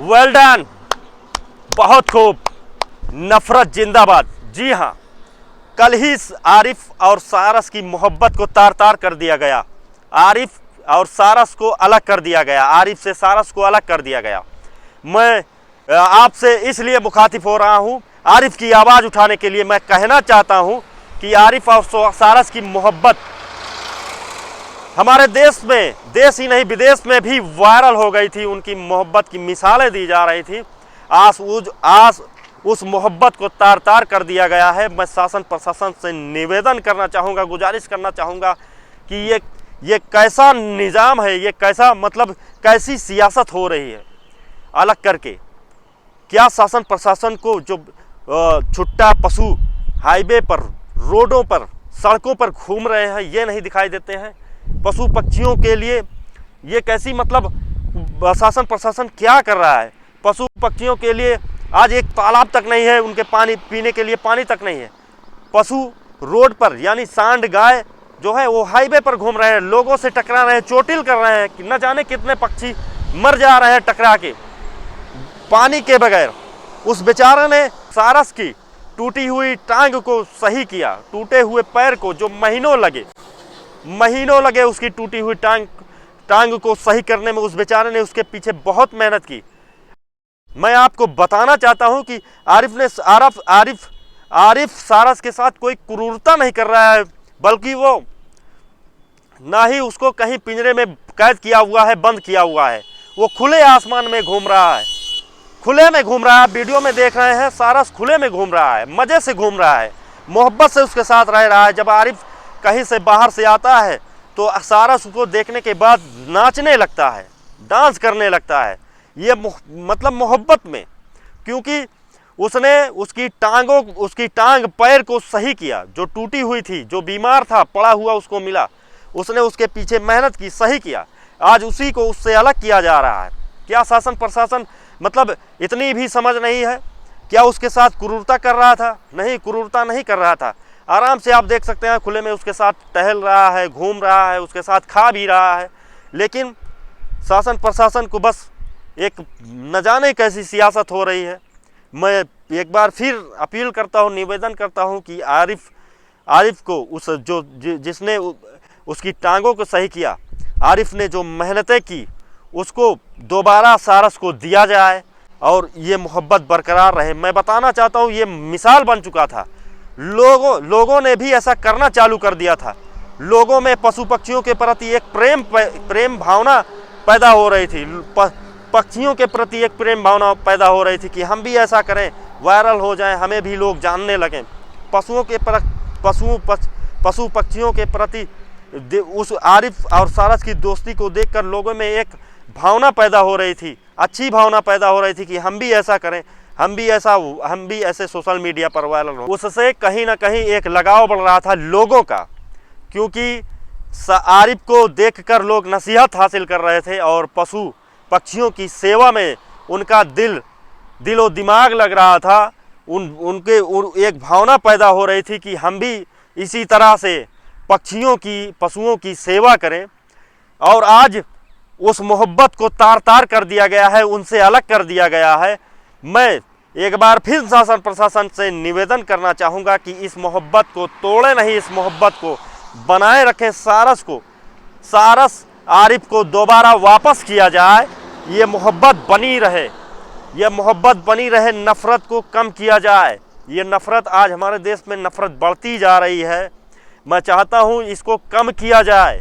Well done, बहुत खूब। नफरत जिंदाबाद। जी हाँ, कल ही आरिफ और सारस की मोहब्बत को तार तार कर दिया गया। आरिफ और सारस को अलग कर दिया गया, आरिफ से सारस को अलग कर दिया गया। मैं आपसे इसलिए मुखातिब हो रहा हूँ, आरिफ की आवाज़ उठाने के लिए। मैं कहना चाहता हूँ कि आरिफ और सारस की मोहब्बत हमारे देश में, देश ही नहीं विदेश में भी वायरल हो गई थी। उनकी मोहब्बत की मिसालें दी जा रही थी। आज उस मोहब्बत को तार तार कर दिया गया है। मैं शासन प्रशासन से निवेदन करना चाहूँगा, गुजारिश करना चाहूँगा कि ये कैसा निज़ाम है, ये कैसा मतलब कैसी सियासत हो रही है अलग करके। क्या शासन प्रशासन को जो छुट्टा पशु हाईवे पर, रोडों पर, सड़कों पर घूम रहे हैं, ये नहीं दिखाई देते हैं? पशु पक्षियों के लिए ये कैसी मतलब शासन प्रशासन क्या कर रहा है? पशु पक्षियों के लिए आज एक तालाब तक नहीं है, उनके पानी पीने के लिए पानी तक नहीं है। पशु रोड पर यानी सांड गाय जो है वो हाईवे पर घूम रहे हैं, लोगों से टकरा रहे हैं, चोटिल कर रहे हैं कि न जाने कितने पक्षी मर जा रहे हैं टकरा के पानी के बगैर। उस बेचारे ने सारस की टूटी हुई टांग को सही किया, टूटे हुए पैर को जो महीनों लगे उसकी टूटी हुई टांग को सही करने में, उस बेचारे ने उसके पीछे बहुत मेहनत की। मैं आपको बताना चाहता हूं कि आरिफ सारस के साथ कोई क्रूरता नहीं कर रहा है, बल्कि वो ना ही उसको कहीं पिंजरे में कैद किया हुआ है, बंद किया हुआ है। वो खुले आसमान में घूम रहा है, खुले में घूम रहा है। वीडियो में देख रहे हैं, सारस खुले में घूम रहा है, मजे से घूम रहा है, मोहब्बत से उसके साथ रह रहा है। जब आरिफ कहीं से बाहर से आता है तो सारस उसको देखने के बाद नाचने लगता है, डांस करने लगता है। ये मतलब मोहब्बत में, क्योंकि उसने उसकी टांग पैर को सही किया, जो टूटी हुई थी, जो बीमार था, पड़ा हुआ उसको मिला, उसने उसके पीछे मेहनत की, सही किया। आज उसी को उससे अलग किया जा रहा है। क्या शासन प्रशासन मतलब इतनी भी समझ नहीं है? क्या उसके साथ क्रूरता कर रहा था? नहीं, क्रूरता नहीं कर रहा था। आराम से आप देख सकते हैं, खुले में उसके साथ टहल रहा है, घूम रहा है, उसके साथ खा भी रहा है। लेकिन शासन प्रशासन को बस एक न जाने कैसी सियासत हो रही है। मैं एक बार फिर अपील करता हूँ, निवेदन करता हूँ कि आरिफ को जिसने उसकी टांगों को सही किया, आरिफ ने जो मेहनतें की, उसको दोबारा सारस को दिया जाए और ये मोहब्बत बरकरार रहे। मैं बताना चाहता हूँ, ये मिसाल बन चुका था। लोगों ने भी ऐसा करना चालू कर दिया था। लोगों में पशु पक्षियों के प्रति एक प्रेम भावना पैदा हो रही थी। पक्षियों के प्रति एक प्रेम भावना पैदा हो रही थी कि हम भी ऐसा करें, वायरल हो जाएं, हमें भी लोग जानने लगें। पशु पक्षियों के प्रति उस आरिफ और सारस की दोस्ती को देखकर लोगों में एक भावना पैदा हो रही थी, अच्छी भावना पैदा हो रही थी कि हम भी ऐसा करें, हम भी ऐसे सोशल मीडिया पर वायरल हो। उससे कहीं ना कहीं एक लगाव बढ़ रहा था लोगों का, क्योंकि आरिफ को देखकर लोग नसीहत हासिल कर रहे थे और पशु पक्षियों की सेवा में उनका दिलो दिमाग लग रहा था। एक भावना पैदा हो रही थी कि हम भी इसी तरह से पशुओं की सेवा करें। और आज उस मोहब्बत को तार तार कर दिया गया है, उनसे अलग कर दिया गया है। मैं एक बार फिर शासन प्रशासन से निवेदन करना चाहूँगा कि इस मोहब्बत को तोड़े नहीं, इस मोहब्बत को बनाए रखें। सारस आरिफ को दोबारा वापस किया जाए, ये मोहब्बत बनी रहे, नफ़रत को कम किया जाए। ये नफ़रत, आज हमारे देश में नफ़रत बढ़ती जा रही है। मैं चाहता हूँ इसको कम किया जाए।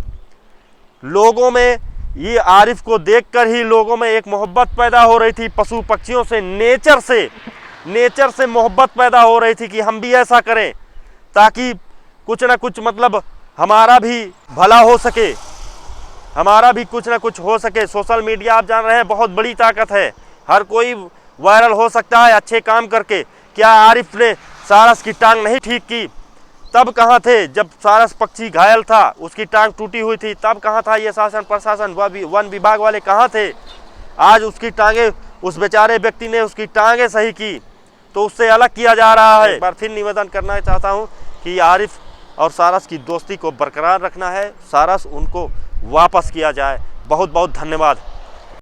लोगों में ये आरिफ को देखकर ही लोगों में एक मोहब्बत पैदा हो रही थी, पशु पक्षियों से, नेचर से मोहब्बत पैदा हो रही थी कि हम भी ऐसा करें ताकि कुछ ना कुछ मतलब हमारा भी भला हो सके, हमारा भी कुछ ना कुछ हो सके। सोशल मीडिया आप जान रहे हैं बहुत बड़ी ताकत है, हर कोई वायरल हो सकता है अच्छे काम करके। क्या आरिफ ने सारस की टांग नहीं ठीक की? तब कहाँ थे जब सारस पक्षी घायल था, उसकी टांग टूटी हुई थी? तब कहाँ था ये शासन प्रशासन, वन विभाग वाले कहाँ थे? आज उसकी टांगे, उस बेचारे व्यक्ति ने उसकी टांगे सही की तो उससे अलग किया जा रहा है। एक बार फिर निवेदन करना चाहता हूँ कि आरिफ और सारस की दोस्ती को बरकरार रखना है, सारस उनको वापस किया जाए। बहुत बहुत धन्यवाद।